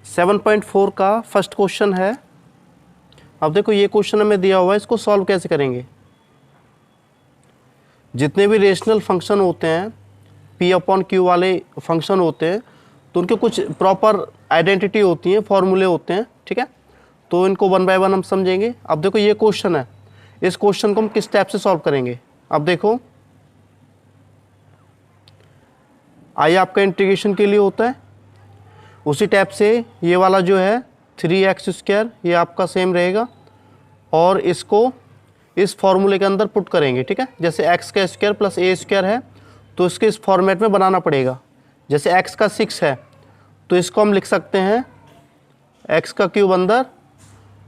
7.4 का first question है। अब देखो ये क्वेश्चन हमें दिया हुआ है, इसको सॉल्व कैसे करेंगे। जितने भी रेशनल फंक्शन होते हैं, पी अपॉन क्यू वाले फंक्शन होते हैं, तो उनके कुछ प्रॉपर आइडेंटिटी होती है, फॉर्मूले होते हैं, ठीक है। तो इनको वन बाय वन हम समझेंगे। अब देखो ये क्वेश्चन है, इस क्वेश्चन को हम किस टाइप से सॉल्व करेंगे। अब देखो आई आपका इंटीग्रेशन के लिए होता है, उसी टाइप से ये वाला जो है 3x², ये आपका सेम रहेगा, और इसको इस फॉर्मूले के अंदर पुट करेंगे, ठीक है। जैसे x² प्लस a² है, तो इसके इस फॉर्मेट में बनाना पड़ेगा। जैसे x का 6 है, तो इसको हम लिख सकते हैं x का क्यूब अंदर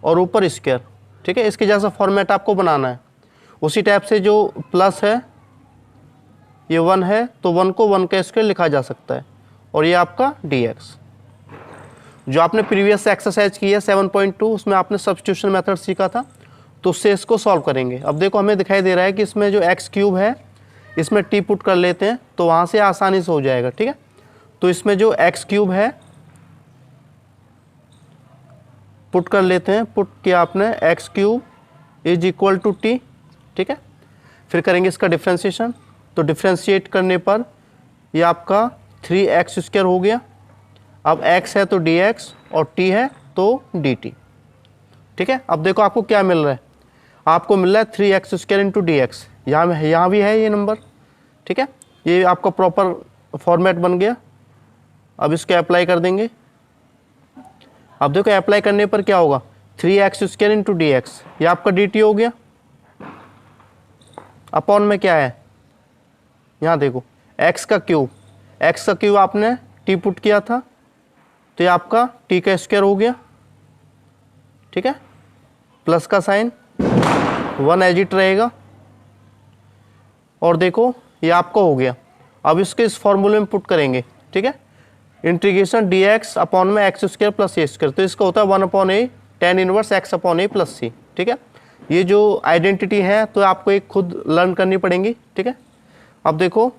और ऊपर स्क्वायर, ठीक है। इसके जैसा फॉर्मेट आपको बनाना है। उसी टाइप से जो प्लस है, ये 1 है, तो 1 को 1 का स्क्वायर लिखा जा सकता है, और ये आपका dx। जो आपने प्रीवियस एक्सरसाइज की है 7.2, उसमें आपने सब्स्टिट्यूशन मेथड सीखा था, तो उससे इसको सॉल्व करेंगे। अब देखो हमें दिखाई दे रहा है कि इसमें जो x³ है, इसमें t पुट कर लेते हैं, तो वहाँ से आसानी से हो जाएगा, ठीक है। तो इसमें जो x³ है पुट कर लेते हैं, पुट किया आपने x³ = t, ठीक है। फिर करेंगे इसका डिफ्रेंशिएशन, तो डिफ्रेंशिएट करने पर ये आपका 3x² हो गया। अब x है तो dx और t है तो dt, ठीक है। अब देखो आपको क्या मिल रहा है, आपको मिल रहा है 3x² × dx। यहाँ भी है ये नंबर, ठीक है। ये आपका प्रॉपर फॉर्मेट बन गया। अब इसको अप्लाई कर देंगे। अब देखो अप्लाई करने पर क्या होगा, 3x² × dx, ये आपका dt हो गया। अपॉन में क्या है, यहाँ देखो x का क्यूब आपने t पुट किया था, तो ये आपका t का स्क्वायर हो गया, ठीक है। प्लस का साइन 1 एज इट रहेगा, और देखो ये आपका हो गया। अब इसके इस फॉर्मूले में पुट करेंगे, ठीक है। इंटीग्रेशन dx अपॉन में x² प्लस a², तो इसका होता है 1/a tan inverse x/a plus c, ठीक है। ये जो आइडेंटिटी है तो आपको एक खुद लर्न करनी पड़ेंगी, ठीक है। अब देखो,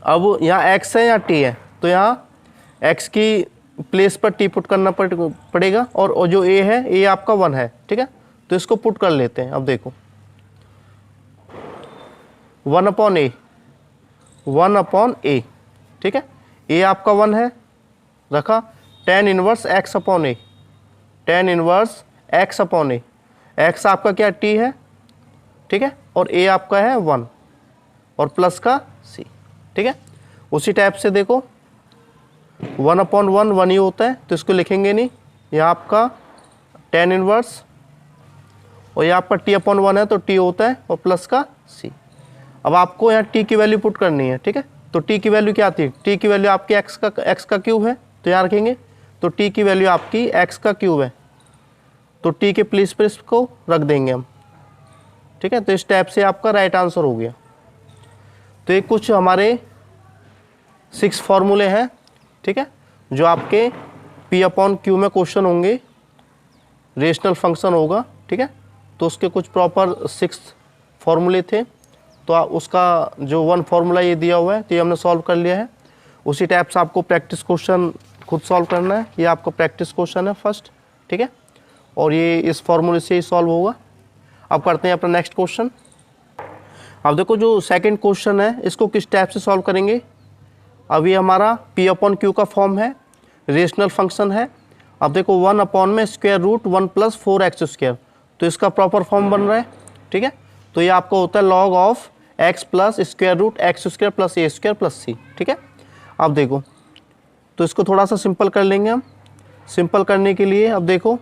अब यहाँ x है या t है, तो यहाँ x की प्लेस पर t पुट करना पड़ेगा, और जो a है, a आपका 1 है, ठीक है। तो इसको पुट कर लेते हैं। अब देखो 1/a, ठीक है। a आपका 1 है, रखा tan इनवर्स x/a, x आपका क्या t है, ठीक है, और a आपका है 1 और प्लस का c, ठीक है। उसी टाइप से देखो 1/1 1 ही होता है, तो इसको लिखेंगे नहीं। यह आपका tan इनवर्स, और ये आपका t/1 है, तो t होता है और प्लस का c। अब आपको यहाँ t की वैल्यू पुट करनी है, ठीक है। तो t की वैल्यू क्या थी, t की वैल्यू आपकी x का क्यूब है, तो यहाँ रखेंगे। तो t की वैल्यू आपकी x का क्यूब है, तो t के प्लेस पर इसको रख देंगे हम, ठीक है। तो इस टाइप से आपका राइट आंसर हो गया। तो ये कुछ हमारे 6 फॉर्मूले हैं, ठीक है, जो आपके p/q में क्वेश्चन होंगे, रेशनल फंक्शन होगा, ठीक है। तो उसके कुछ प्रॉपर 6 फॉर्मूले थे, तो उसका जो 1 फार्मूला ये दिया हुआ है, तो ये हमने सॉल्व कर लिया है। उसी टाइप से आपको प्रैक्टिस क्वेश्चन खुद सॉल्व करना है। ये आपका प्रैक्टिस क्वेश्चन है फर्स्ट, ठीक है, और ये इस फॉर्मूले से ही सॉल्व होगा। अब करते हैं अपना नेक्स्ट क्वेश्चन। अब देखो जो सेकंड क्वेश्चन है, इसको किस टाइप से सॉल्व करेंगे। अब ये हमारा p/q का फॉर्म है, रेशनल फंक्शन है। अब देखो 1 में √1 + 4x², तो इसका प्रॉपर फॉर्म बन रहा है, ठीक है। तो ये आपका होता है log of x + √x² + a² + c, ठीक है। अब देखो, तो इसको थोड़ा सा सिंपल कर लेंगे हम। सिंपल करने के लिए अब देखो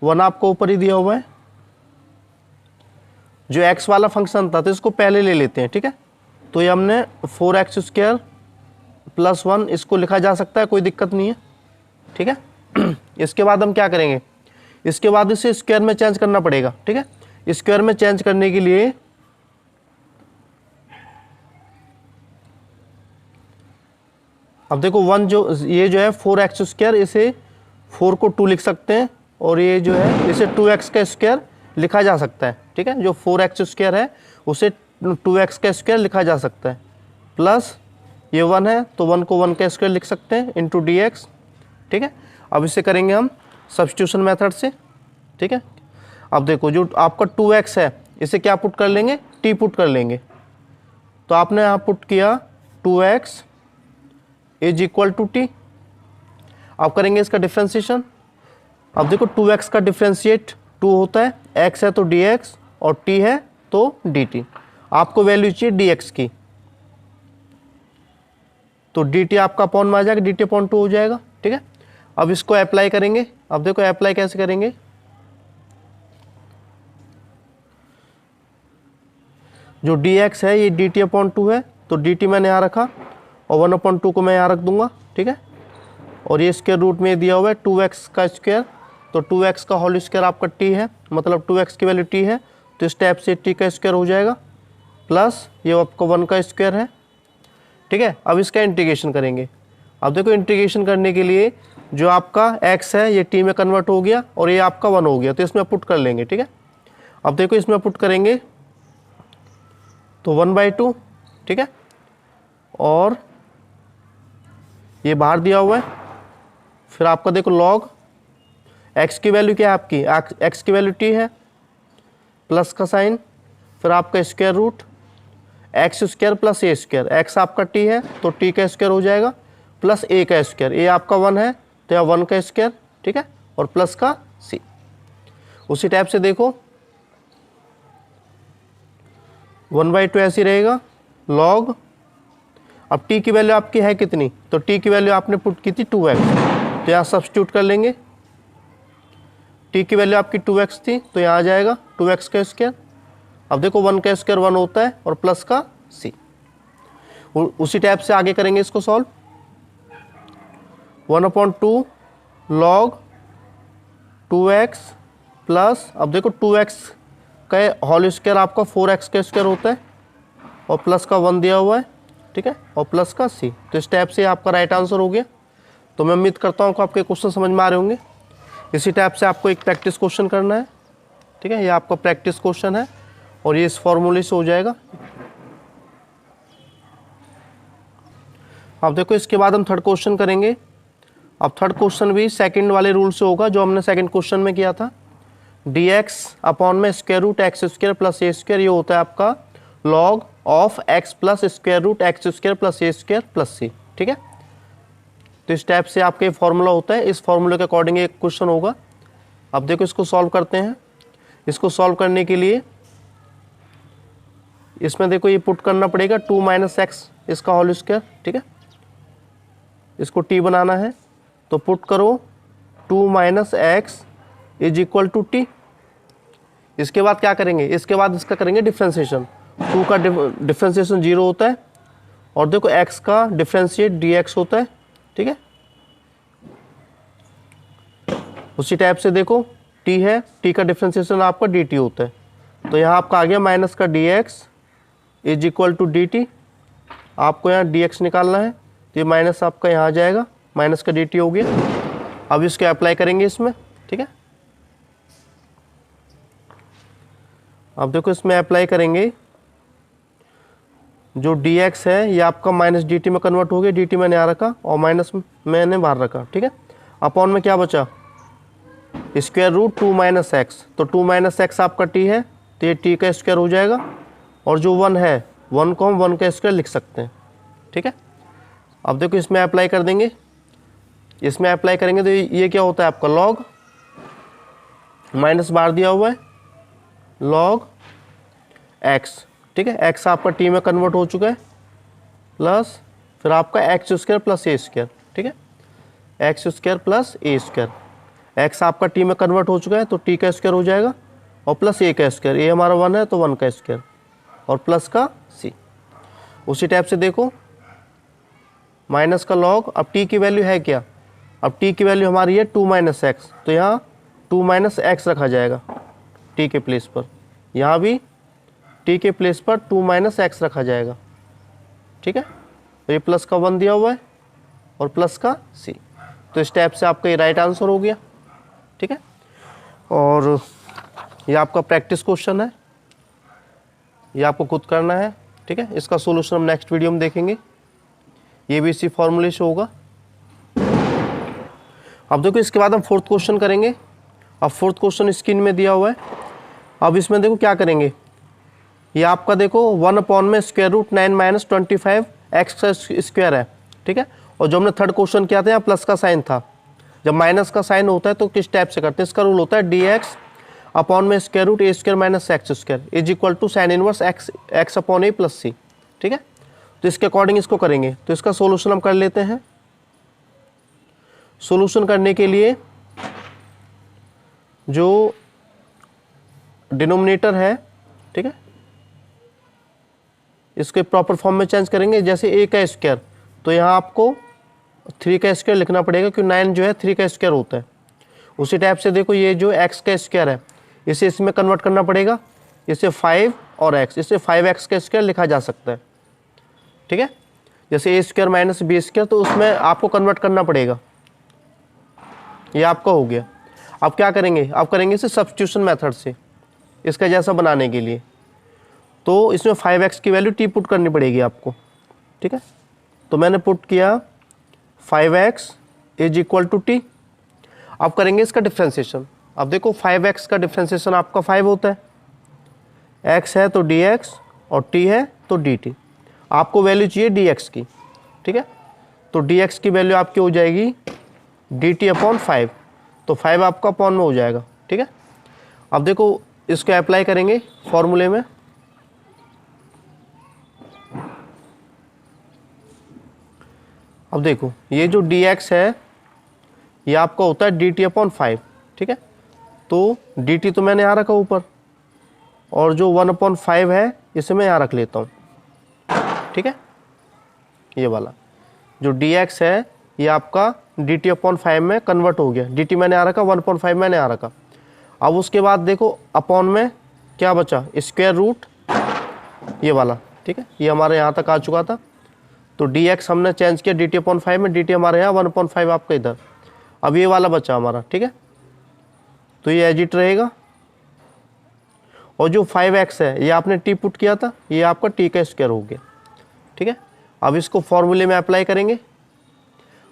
1 आपको ऊपर ही दिया हुआ है, जो x वाला फंक्शन था, तो इसको पहले ले लेते हैं, ठीक है। तो ये हमने 4x² + 1 इसको लिखा जा सकता है, कोई दिक्कत नहीं है, ठीक है। इसके बाद हम क्या करेंगे, इसके बाद इसे स्क्वायर में चेंज करना पड़ेगा, ठीक है। स्क्वायर में चेंज करने के लिए अब देखो 1 ये जो है 4x², इसे 4 को 2 लिख सकते हैं, और ये जो है इसे 2x का स्क्वायर लिखा जा सकता है, ठीक है। जो 4x² है उसे 2x का स्क्वायर लिखा जा सकता है, प्लस ये 1 है, तो 1 को 1 का स्क्वायर लिख सकते हैं, इंटू dx, ठीक है। अब इसे करेंगे हम सब्स्टिट्यूशन मेथड से, ठीक है। अब देखो जो आपका 2x है इसे क्या पुट कर लेंगे, t पुट कर लेंगे। तो आपने यहाँ पुट किया 2x is equal to t. अब करेंगे इसका डिफ्रेंशिएशन। अब देखो 2x का डिफ्रेंशिएट 2 होता है, x है तो dx और t है तो dt। आपको वैल्यू चाहिए dx की, तो dt आपका अपॉन में आ जाएगा, dt अपॉन 2 हो जाएगा, ठीक है। अब इसको अप्लाई करेंगे। अब देखो अप्लाई कैसे करेंगे, जो dx है ये dt अपॉन 2 है, तो dt मैंने यहाँ रखा और 1 अपॉन 2 को मैं यहाँ रख दूंगा, ठीक है। और ये स्क्वायर रूट में दिया हुआ है 2x का स्क्वायर, तो 2x का होल स्क्वायर आपका t है, मतलब 2x की वैल्यू t है, तो इस टाइप से t का स्क्वायर हो जाएगा, प्लस ये आपका 1 का स्क्वायर है, ठीक है। अब इसका इंटीग्रेशन करेंगे। अब देखो इंटीग्रेशन करने के लिए जो आपका x है ये t में कन्वर्ट हो गया और ये आपका 1 हो गया, तो इसमें पुट कर लेंगे, ठीक है। अब देखो इसमें पुट करेंगे तो 1/2, ठीक है, और ये बाहर दिया हुआ है। फिर आपका देखो लॉग x की वैल्यू क्या है, आपकी x की वैल्यू t है, प्लस का साइन, फिर आपका square root x square plus a square, x आपका t है तो t का स्क्वायर हो जाएगा, प्लस a का स्क्वायर, a आपका 1 है तो यहाँ 1 का स्क्वायर, ठीक है, और प्लस का c। उसी टाइप से देखो 1/2 ऐसे रहेगा, लॉग अब t की वैल्यू आपकी है कितनी, तो t की वैल्यू आपने पुट की थी 2x, तो यहाँ सब्स्टिट्यूट कर लेंगे। t की वैल्यू आपकी 2x थी तो यहाँ आ जाएगा 2x का स्क्वायर। अब देखो 1 का स्क्वायर 1 होता है और प्लस का c। उसी टाइप से आगे करेंगे इसको सॉल्व। 1/2 लॉग 2x प्लस, अब देखो 2x का होल स्क्वायर आपका 4x का स्क्वायर होता है और प्लस का 1 दिया हुआ है, ठीक है, और प्लस का c। तो इस टाइप से आपका राइट आंसर हो गया। तो मैं उम्मीद करता हूँ कि आपके क्वेश्चन समझ में आ रहे होंगे। इसी टाइप से आपको एक प्रैक्टिस क्वेश्चन करना है, ठीक है, ये आपका प्रैक्टिस क्वेश्चन है और ये इस फॉर्मूले से हो जाएगा। अब देखो इसके बाद हम थर्ड क्वेश्चन करेंगे। अब थर्ड क्वेश्चन भी सेकंड वाले रूल से होगा जो हमने सेकंड क्वेश्चन में किया था। dx अपॉन में square root x square plus a square, ये होता है आपका log of x plus square root x square plus a square plus c, ठीक है। तो इस टाइप से आपका ये फॉर्मूला होता है, इस फॉर्मूले के अकॉर्डिंग एक क्वेश्चन होगा। अब देखो इसको सॉल्व करते हैं। इसको सॉल्व करने के लिए इसमें देखो ये पुट करना पड़ेगा 2 - x इसका होल स्क्वायर, ठीक है। इसको t बनाना है तो पुट करो 2 - x is equal to t। इसके बाद क्या करेंगे, इसके बाद इसका करेंगे डिफ्रेंशिएशन। 2 का डिफ्रेंशिएशन 0 होता है और देखो x का डिफ्रेंशिएट dx होता है, ठीक है। उसी टाइप से देखो t है, t का डिफ्रेंशिएशन आपका dt होता है, तो यहाँ आपका आ गया माइनस का dx is equal to dt। आपको यहाँ dx निकालना है तो ये माइनस आपका यहाँ आ जाएगा, माइनस का dt हो गया। अब इसको अप्लाई करेंगे इसमें, ठीक है। अब देखो इसमें अप्लाई करेंगे, जो dx है ये आपका माइनस dt में कन्वर्ट हो गया, dt मैंने यहाँ रखा और माइनस मैंने बाहर रखा, ठीक है। अपॉन में क्या बचा, स्क्वायर रूट 2 - x, तो 2 - x आपका t है तो ये t का स्क्वायर हो जाएगा, और जो 1 है 1 को हम 1 का स्क्वायर लिख सकते हैं, ठीक है। अब देखो इसमें अप्लाई कर देंगे। इसमें अप्लाई करेंगे तो ये क्या होता है आपका लॉग, माइनस बाहर दिया हुआ है, लॉग x, ठीक है। x आपका t में कन्वर्ट हो चुका है, प्लस फिर आपका x square plus a square, ठीक है, x square plus a square. x आपका t में कन्वर्ट हो चुका है तो t का स्क्वायर हो जाएगा और प्लस a का स्क्वायर, a हमारा 1 है तो 1 का स्क्वायर और प्लस का c। उसी टाइप से देखो माइनस का लॉग, अब t की वैल्यू है क्या, अब t की वैल्यू हमारी है 2 - x, तो यहाँ 2 - x रखा जाएगा t के प्लेस पर, यहाँ भी t के प्लेस पर 2 - x रखा जाएगा, ठीक है। तो ये प्लस का 1 दिया हुआ है और प्लस का c। तो इस टाइप से आपका ये राइट आंसर हो गया, ठीक है। और ये आपका प्रैक्टिस क्वेश्चन है, ये आपको खुद करना है, ठीक है। इसका सॉल्यूशन हम नेक्स्ट वीडियो में देखेंगे, ये भी इसी फॉर्मूले से होगा। अब देखो इसके बाद हम फोर्थ क्वेश्चन करेंगे। अब फोर्थ क्वेश्चन स्क्रीन में दिया हुआ है। अब इसमें देखो क्या करेंगे, ये आपका देखो 1 में स्क्वायर रूट 9 माइनस 25 एक्स का स्क्वायर है, ठीक है। और जो हमने थर्ड क्वेश्चन किया था यहाँ प्लस का साइन था, जब माइनस का साइन होता है तो किस टाइप से करते हैं, इसका रूल होता है डी एक्स अपॉन में square root a square minus x square is equal to sine inverse x upon a plus c, ठीक है। तो इसके अकॉर्डिंग इसको करेंगे। तो इसका सोल्यूशन हम कर लेते हैं। सोल्यूशन करने के लिए जो डिनोमिनेटर है, ठीक है, इसके प्रॉपर फॉर्म में चेंज करेंगे। जैसे ए का स्क्वायर, तो यहाँ आपको 3 का स्क्वायर लिखना पड़ेगा क्योंकि 9 जो है 3 का स्क्वायर होता है। उसी टाइप से देखो ये जो एक्स का स्क्वायर है इसे इसमें कन्वर्ट करना पड़ेगा, इसे 5 और एक्स, इसे 5x का स्क्वायर लिखा जा सकता है, ठीक है। जैसे ए स्क्वायर माइनस बी स्क्वायर, तो उसमें आपको कन्वर्ट करना पड़ेगा। ये आपका हो गया। अब क्या करेंगे, अब करेंगे इसे सब्स्टिट्यूशन मेथड से इसका जैसा बनाने के लिए। तो इसमें 5x की वैल्यू टी पुट करनी पड़ेगी आपको, ठीक है। तो मैंने पुट किया 5x is equal to t. अब करेंगे इसका डिफ्रेंसिएशन। अब देखो 5x का डिफ्रेंसिएशन आपका 5 होता है, x है तो dx और t है तो dt। आपको वैल्यू चाहिए dx की, ठीक है। तो dx की वैल्यू आपकी हो जाएगी dt अपॉन 5, तो 5 आपका अपॉन में हो जाएगा, ठीक है। अब देखो इसको अप्लाई करेंगे फॉर्मूले में। अब देखो ये जो dx है ये आपका होता है dt अपॉन 5, ठीक है। तो dt तो मैंने यहाँ रखा ऊपर, और जो 1/5 है इसे मैं यहाँ रख लेता हूँ, ठीक है। ये वाला जो dx है ये आपका dt अपॉन 5 में कन्वर्ट हो गया। dt मैंने यहाँ रखा, 1/5 मैंने यहाँ रखा। अब उसके बाद देखो अपॉन में क्या बचा, स्क्वायर रूट ये वाला, ठीक है। ये हमारे यहाँ तक आ चुका था। तो dx हमने चेंज किया dt अपॉन 5 में, dt हमारे यहाँ 1/5 आपका इधर। अब ये वाला बचा हमारा, ठीक है। तो ये एज इट रहेगा। और जो 5x है ये आपने t पुट किया था, ये आपका t का स्क्वायर हो गया, ठीक है। अब इसको फॉर्मूले में अप्लाई करेंगे।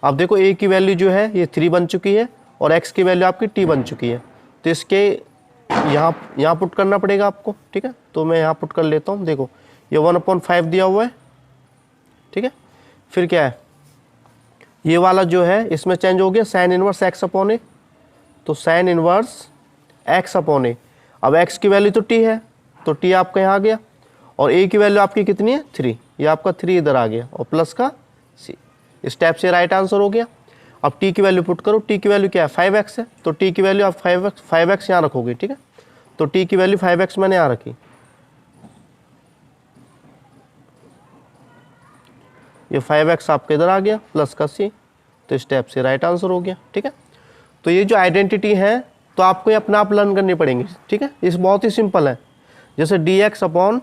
अब देखो a की वैल्यू जो है ये 3 बन चुकी है और x की वैल्यू आपकी t बन चुकी है। तो इसके यहाँ पुट करना पड़ेगा आपको, ठीक है। तो मैं यहाँ पुट कर लेता हूँ। देखो ये 1/5 दिया हुआ है, ठीक है। फिर क्या है, ये वाला जो है इसमें चेंज हो गया साइन इनवर्स एक्स अपॉन ए। तो साइन इनवर्स एक्स अपॉन ए। अब x की वैल्यू तो t है, तो t आपका यहाँ आ गया, और a की वैल्यू आपकी कितनी है 3, ये आपका 3 इधर आ गया, और प्लस का c। इस टाइप से राइट आंसर हो गया। अब t की वैल्यू पुट करो। t की वैल्यू क्या है 5x है, तो t की वैल्यू आप 5x यहाँ रखोगे, ठीक है। तो t की वैल्यू 5x मैंने यहाँ रखी, ये 5x आपके इधर आ गया प्लस का c। तो इस टाइप से राइट आंसर हो गया, ठीक है। तो ये जो आइडेंटिटी है तो आपको ये अपने आप लर्न करनी पड़ेंगी, ठीक है। इस बहुत ही सिंपल है। जैसे dx upon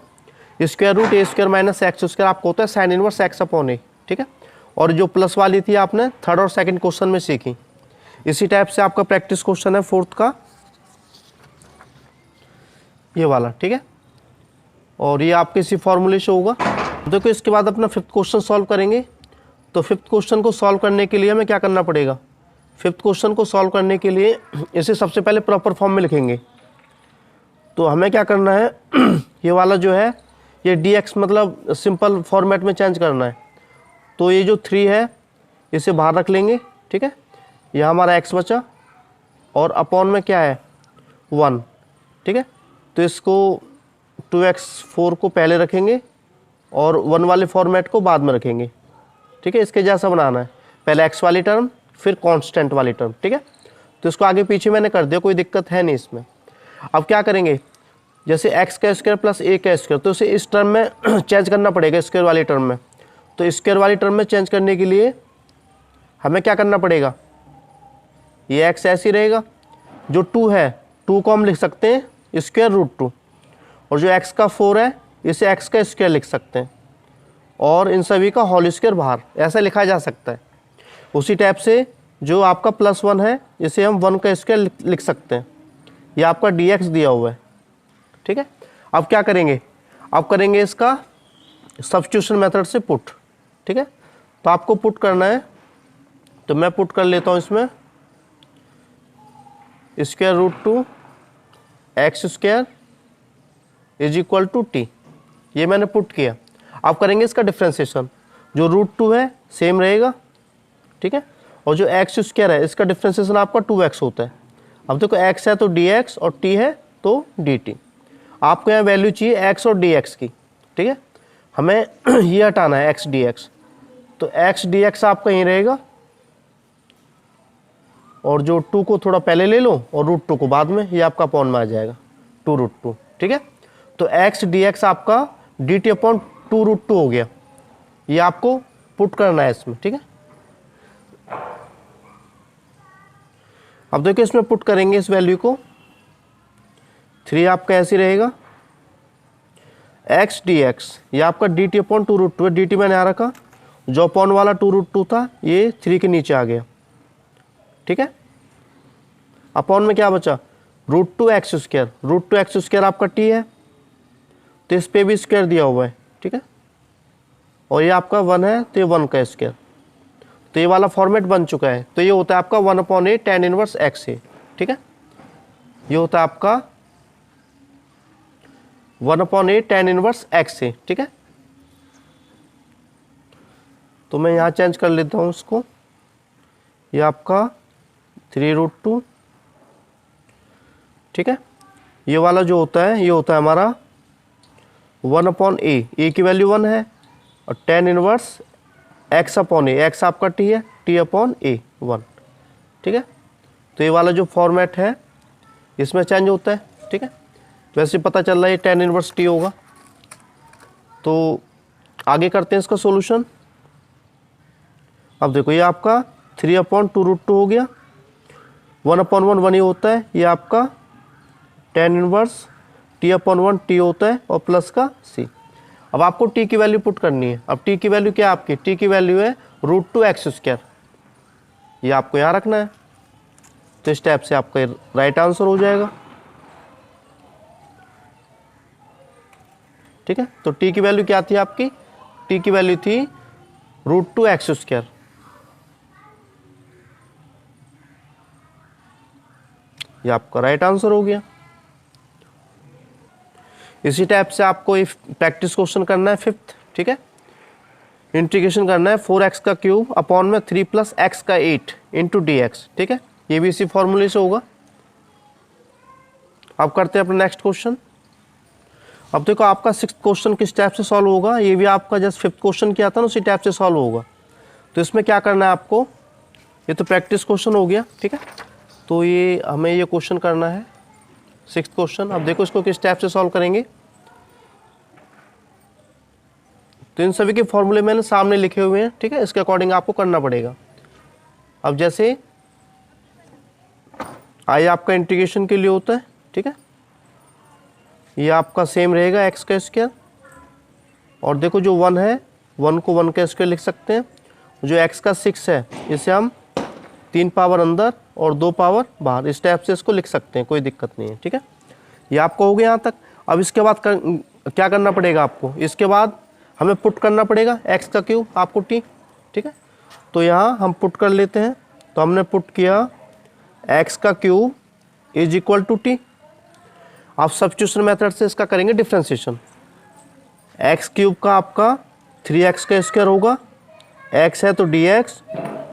square root a square minus x square आपको होता है साइन इनवर्स एक्स अपॉन ए, ठीक है। और जो प्लस वाली थी आपने थर्ड और सेकंड क्वेश्चन में सीखी। इसी टाइप से आपका प्रैक्टिस क्वेश्चन है फोर्थ का, ये वाला, ठीक है। और ये आपके इसी फॉर्मूले से होगा। देखो इसके बाद अपना फिफ्थ क्वेश्चन सॉल्व करेंगे। तो फिफ्थ क्वेश्चन को सॉल्व करने के लिए हमें क्या करना पड़ेगा, फिफ्थ क्वेश्चन को सॉल्व करने के लिए इसे सबसे पहले प्रॉपर फॉर्म में लिखेंगे। तो हमें क्या करना है, ये वाला जो है ये dx मतलब सिंपल फॉर्मेट में चेंज करना है। तो ये जो 3 है इसे बाहर रख लेंगे, ठीक है। यह हमारा x बचा, और अपॉन में क्या है 1, ठीक है। तो इसको 2x4 को पहले रखेंगे और 1 वाले फॉर्मेट को बाद में रखेंगे, ठीक है। इसके जैसा बनाना है, पहले x वाली टर्म फिर कांस्टेंट वाली टर्म, ठीक है। तो इसको आगे पीछे मैंने कर दिया, कोई दिक्कत है नहीं इसमें। अब क्या करेंगे, जैसे x का स्क्वायर प्लस a का स्क्वायर, तो इसे इस टर्म में चेंज करना पड़ेगा स्क्वायर वाली टर्म में। तो स्क्वायर वाली टर्म में चेंज करने के लिए हमें क्या करना पड़ेगा, ये x ऐसे ही रहेगा, जो 2 है 2 को हम लिख सकते हैं स्क्वायर रूट 2, और जो x का 4 है इसे x का स्क्वायर लिख सकते हैं, और इन सभी का होल स्क्वायर बाहर, ऐसा लिखा जा सकता है। उसी टाइप से जो आपका +1 है इसे हम 1 का स्क्वायर लिख सकते हैं। ये आपका dx दिया हुआ है, ठीक है। अब क्या करेंगे, अब करेंगे इसका सब्स्टिट्यूशन मेथड से पुट, ठीक है। तो आपको पुट करना है, तो मैं पुट कर लेता हूँ इसमें square root two x square is equal to t, ये मैंने पुट किया। अब करेंगे इसका डिफ्रेंसिएशन, जो रूट टू है सेम रहेगा, ठीक है, और जो एक्स स्क्वायर है इसका डिफ्रेंसिएशन आपका 2x होता है। अब देखो x है तो dx और t है तो dt। आपको यहाँ वैल्यू चाहिए x और dx की, ठीक है, हमें ये हटाना है x dx, तो x dx आपका यहीं रहेगा, और जो 2 को थोड़ा पहले ले लो और रूट 2 को बाद में, ये आपका अपॉन में आ जाएगा 2 रूट 2, ठीक है। तो x dx आपका dt अपॉन 2 रूट 2 हो गया, ये आपको पुट करना है इसमें, ठीक है। अब देखिए इसमें पुट करेंगे इस वैल्यू को, 3 आपका ऐसे रहेगा, x dx ये आपका dt अपॉन 2 रूट 2 है, dt मैंने आ रखा, जो अपॉन वाला 2 रूट 2 था ये 3 के नीचे आ गया, ठीक है। अपॉन में क्या बचा, root 2 x square, root 2 x square आपका t है, तो इस पे भी स्क्वायर दिया हुआ है, ठीक है, और ये आपका 1 है तो ये 1 का स्क्वायर, तो ये वाला फॉर्मेट बन चुका है। तो ये होता है आपका 1/a tan इनवर्स x है, ठीक है, ये होता है आपका 1/a tan इनवर्स x है, ठीक है। तो मैं यहाँ चेंज कर लेता हूँ इसको, ये आपका 3 रूट 2, ठीक है, ये वाला जो होता है ये होता है हमारा 1/a, a की वैल्यू 1 है, और tan इनवर्स x अपॉन ए, x आपका t है, t अपॉन a 1, ठीक है। तो ये वाला जो फॉर्मेट है इसमें चेंज होता है, ठीक है, वैसे पता चल रहा है tan इनवर्स t होगा। तो आगे करते हैं इसका सॉल्यूशन। अब देखो ये आपका 3/2 रूट 2 हो गया, 1/1 1 ही होता है, ये आपका tan inverse t upon 1 t होता है, और प्लस का c। अब आपको t की वैल्यू पुट करनी है। अब t की वैल्यू क्या है आपकी, t की वैल्यू है रूट 2 एक्स स्क्वायर, ये आपको यहाँ रखना है, तो इस टाइप से आपका राइट आंसर हो जाएगा, ठीक है। तो t की वैल्यू क्या थी आपकी, t की वैल्यू थी रूट 2 एक्स स्क्वायर, ये आपका राइट आंसर हो गया। इसी टाइप से आपको ये प्रैक्टिस क्वेश्चन करना है 5th, ठीक है, इंटीग्रेशन करना है 4x का क्यूब अपॉन में 3 + x का 8 इंटू dx, ठीक है, ये भी इसी फॉर्मूले से होगा। अब करते हैं अपना नेक्स्ट क्वेश्चन। अब देखो आपका 6th क्वेश्चन किस टाइप से सॉल्व होगा, ये भी आपका जस्ट 5th क्वेश्चन किया था ना उसी टाइप से सॉल्व होगा। तो इसमें क्या करना है आपको, ये तो प्रैक्टिस क्वेश्चन हो गया, ठीक है, तो ये हमें ये क्वेश्चन करना है 6th क्वेश्चन। अब देखो इसको किस टाइप से सॉल्व करेंगे, तो इन सभी के फॉर्मूले मैंने सामने लिखे हुए हैं, ठीक है, इसके अकॉर्डिंग आपको करना पड़ेगा। अब जैसे आई आपका इंटीग्रेशन के लिए होता है, ठीक है, ये आपका सेम रहेगा x का स्क्वायर, और देखो जो 1 है 1 को 1 का स्क्वायर लिख सकते हैं, जो x का 6 है इसे हम 3 पावर अंदर और 2 पावर बाहर, इस टाइप से इसको लिख सकते हैं, कोई दिक्कत नहीं है, ठीक है। ये आपको हो गया यहाँ तक। अब इसके बाद क्या करना पड़ेगा आपको, इसके बाद हमें पुट करना पड़ेगा x का क्यूब आपको t, ठीक है। तो यहाँ हम पुट कर लेते हैं, तो हमने पुट किया x का cube is equal to t। आप सब्स्टिट्यूशन मेथड से इसका करेंगे डिफ्रेंशिएशन, x क्यूब का आपका 3x का स्क्वायर होगा, x है तो dx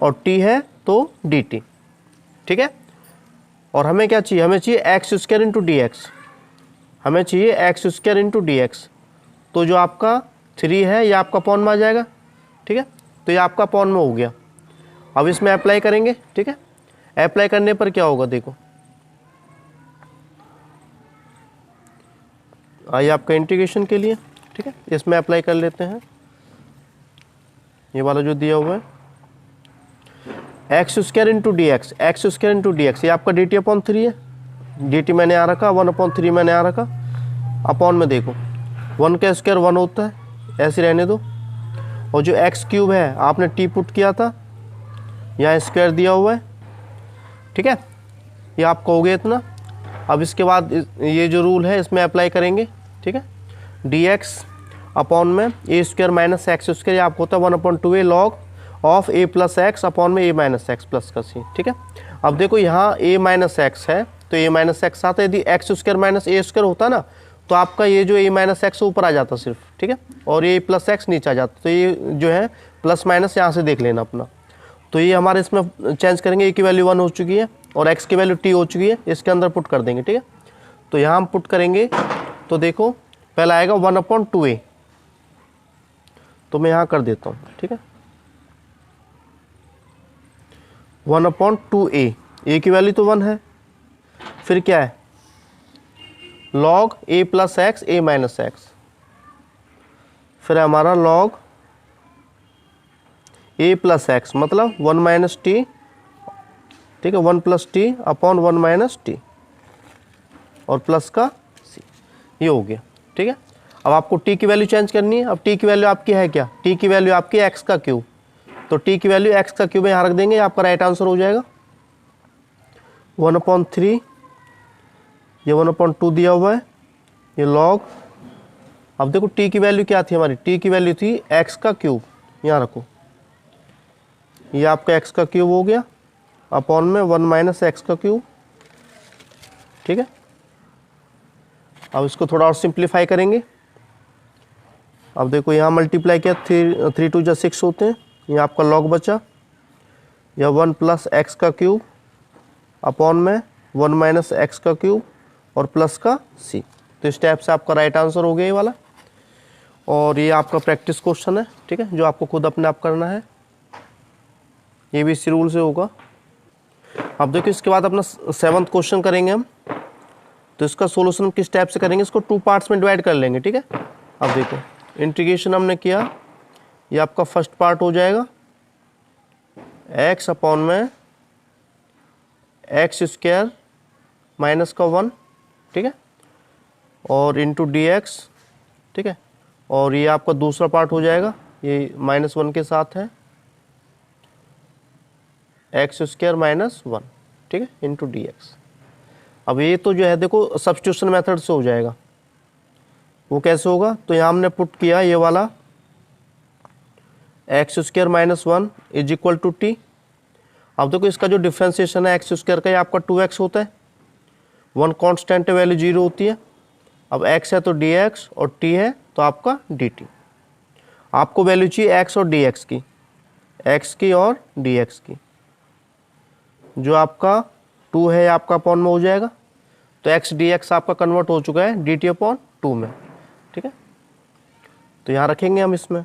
और t है तो dt, ठीक है। और हमें क्या चाहिए, हमें चाहिए x square into D x, हमें चाहिए x square into D x. तो जो आपका 3 है ये आपका अपॉन में आ जाएगा, ठीक है, तो ये आपका अपॉन में हो गया। अब इसमें अप्लाई करेंगे, ठीक है, अप्लाई करने पर क्या होगा देखो, आइए आपका इंटीग्रेशन के लिए, ठीक है, इसमें अप्लाई कर लेते हैं ये वाला जो दिया हुआ है, x square into D x, x square into D x, ये आपका डी टी अपॉन 3 है, डी टी मैंने आ रखा, 1/3 मैंने आ रखा, अपॉन में देखो 1 का स्क्वायर 1 होता है, ऐसे रहने दो, और जो एक्स क्यूब है आपने टी पुट किया था, यहाँ स्क्वायर दिया हुआ है, ठीक है, ये आपको हो गया इतना। अब इसके बाद ये जो रूल है इसमें अप्लाई करेंगे, ठीक है, डी एक्स अपॉन में ए स्क्वायर माइनस एक्स स्क्वायर, आपको होता है 1/2a log of a plus x upon में a माइनस एक्स प्लस का c, ठीक है। अब देखो यहाँ a माइनस एक्स है तो a माइनस एक्स आता है। यदि एक्स स्क्वायर माइनस ए स्क्वायर होता ना तो आपका ये जो a माइनस एक्स ऊपर आ जाता सिर्फ, ठीक है, और ये प्लस एक्स नीचे आ जाता। तो ये जो है प्लस माइनस यहाँ से देख लेना अपना। तो ये हमारे इसमें चेंज करेंगे, a की वैल्यू 1 हो चुकी है और x की वैल्यू t हो चुकी है, इसके अंदर पुट कर देंगे, ठीक है। तो यहाँ हम पुट करेंगे तो देखो पहला आएगा 1/2a, तो मैं यहाँ कर देता हूँ, ठीक है, 1/2a, a की वैल्यू तो 1 है, फिर क्या है log a plus x a minus x, फिर हमारा log a प्लस एक्स मतलब 1 माइनस टी, ठीक है, 1 plus T upon 1 minus T और प्लस का c, ये हो गया, ठीक है। अब आपको t की वैल्यू चेंज करनी है। अब t की वैल्यू आपकी है क्या, t की वैल्यू आपकी x का क्यूब, तो t की वैल्यू x का क्यूब यहाँ रख देंगे, आपका राइट आंसर हो जाएगा 1/3, ये 1/2 दिया हुआ है, ये log। अब देखो t की वैल्यू क्या थी हमारी, t की वैल्यू थी x का क्यूब, यहाँ रखो, ये आपका x का क्यूब हो गया अपॉन में 1 माइनस एक्स का क्यूब, ठीक है। अब इसको थोड़ा और सिंप्लीफाई करेंगे। अब देखो यहाँ मल्टीप्लाई किया, 3 2 6 होते हैं, ये आपका log बचा, या 1 प्लस एक्स का क्यूब अपॉन में 1 माइनस एक्स का क्यूब और प्लस का c। तो इस टाइप से आपका राइट आंसर हो गया ये वाला। और ये आपका प्रैक्टिस क्वेश्चन है, ठीक है, जो आपको खुद अपने आप करना है, ये भी इसी रूल से होगा। अब देखो इसके बाद अपना 7th क्वेश्चन करेंगे हम। तो इसका सोल्यूशन किस टाइप से करेंगे, इसको 2 पार्ट्स में डिवाइड कर लेंगे, ठीक है। अब देखो इंटीग्रेशन हमने किया, ये आपका फर्स्ट पार्ट हो जाएगा x अपॉन में एक्स स्क्वायर माइनस का 1, ठीक है, और इंटू डी एक्स, ठीक है। और ये आपका दूसरा पार्ट हो जाएगा, ये -1 के साथ है, एक्स स्क्वायर माइनस 1, ठीक है, इंटू डी एक्स। अब ये तो जो है देखो सब्स्टिट्यूशन मेथड से हो जाएगा। वो कैसे होगा, तो यहाँ हमने पुट किया ये वाला x square minus 1 is equal to t. अब देखो इसका जो डिफ्रेंसिएशन है एक्स स्क्वायर का, ये आपका 2x होता है, 1 कांस्टेंट वैल्यू 0 होती है। अब x है तो dx और t है तो आपका dt। आपको वैल्यू चाहिए x और dx की, x की और dx की। जो आपका 2 है आपका अपॉन में हो जाएगा, तो x dx आपका कन्वर्ट हो चुका है dt अपॉन 2 में, ठीक है। तो यहाँ रखेंगे हम इसमें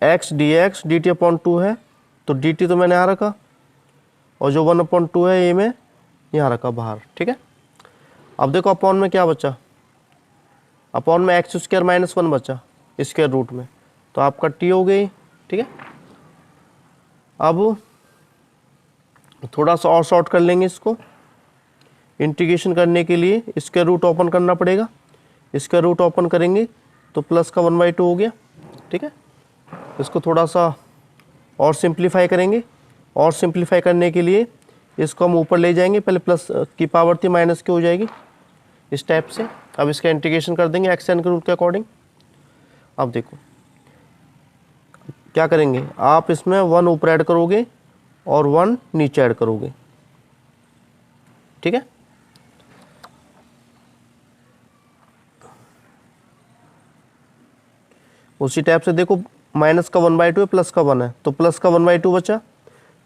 x dx dt अपॉन 2 है, तो dt तो मैंने यहाँ रखा, और जो 1/2 है ये मैं यहाँ रखा बाहर, ठीक है। अब देखो अपॉन में क्या बचा, अपॉन में एक्स स्क्वायर माइनस 1 बचा स्क्वायर रूट में, तो आपका t हो गई, ठीक है। अब थोड़ा सा और शॉर्ट कर लेंगे इसको। इंटीग्रेशन करने के लिए स्क्वायर रूट ओपन करना पड़ेगा, स्क्वायर रूट ओपन करेंगे तो प्लस का 1/2 हो गया, ठीक है। इसको थोड़ा सा और सिंप्लीफाई करेंगे, और सिंप्लीफाई करने के लिए इसको हम ऊपर ले जाएंगे, पहले प्लस की पावर थी माइनस की हो जाएगी इस टाइप से। अब इसका इंटीग्रेशन कर देंगे एक्स एन के रूट के अकॉर्डिंग। अब देखो क्या करेंगे, आप इसमें 1 ऊपर ऐड करोगे और 1 नीचे ऐड करोगे, ठीक है। उसी टाइप से देखो माइनस का 1/2 है, प्लस का 1 है, तो प्लस का 1/2 बचा,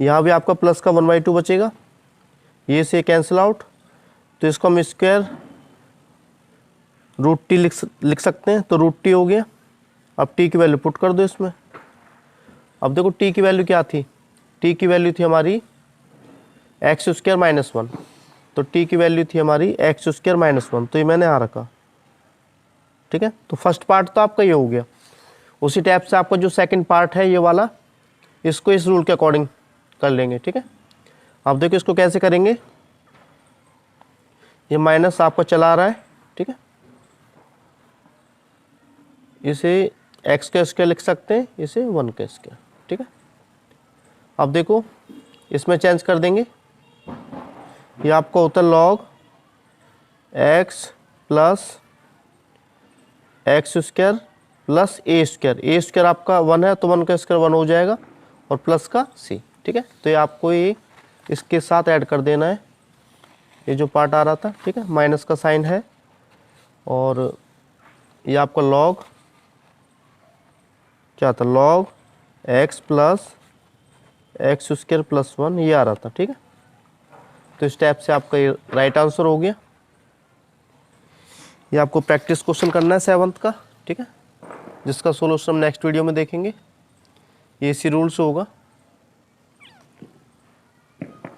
यहाँ भी आपका प्लस का 1/2 बचेगा, ये से कैंसिल आउट। तो इसको हम स्क्वायर रूट टी लिख सकते हैं, तो रूट टी हो गया। अब टी की वैल्यू पुट कर दो इसमें। अब देखो टी की वैल्यू क्या थी, टी की वैल्यू थी हमारी एक्स स्क्वायर माइनस 1, तो टी की वैल्यू थी हमारी एक्स स्क्वायर माइनस 1, तो ये मैंने यहाँ रखा, ठीक है। तो फर्स्ट पार्ट तो आपका ये हो गया। उसी टाइप से आपका जो सेकंड पार्ट है ये वाला, इसको इस रूल के अकॉर्डिंग कर लेंगे, ठीक है। अब देखो इसको कैसे करेंगे, ये माइनस आपका चला रहा है, ठीक है, इसे x का स्क्वायर लिख सकते हैं, इसे 1 का स्क्वायर, ठीक है। अब देखो इसमें चेंज कर देंगे, ये आपका होता है log x plus x square plus a square. A square आपका 1 है तो 1 का स्क्वायर 1 हो जाएगा और प्लस का c, ठीक है। तो ये आपको ये इसके साथ ऐड कर देना है, ये जो पार्ट आ रहा था, ठीक है, माइनस का साइन है, और ये आपका लॉग क्या था, log x plus x square plus 1 ये आ रहा था, ठीक है। तो इस टाइप से आपका ये राइट आंसर हो गया। ये आपको प्रैक्टिस क्वेश्चन करना है 7th का, ठीक है, जिसका सोल्यूशन हम नेक्स्ट वीडियो में देखेंगे। ये इसी रूल से होगा।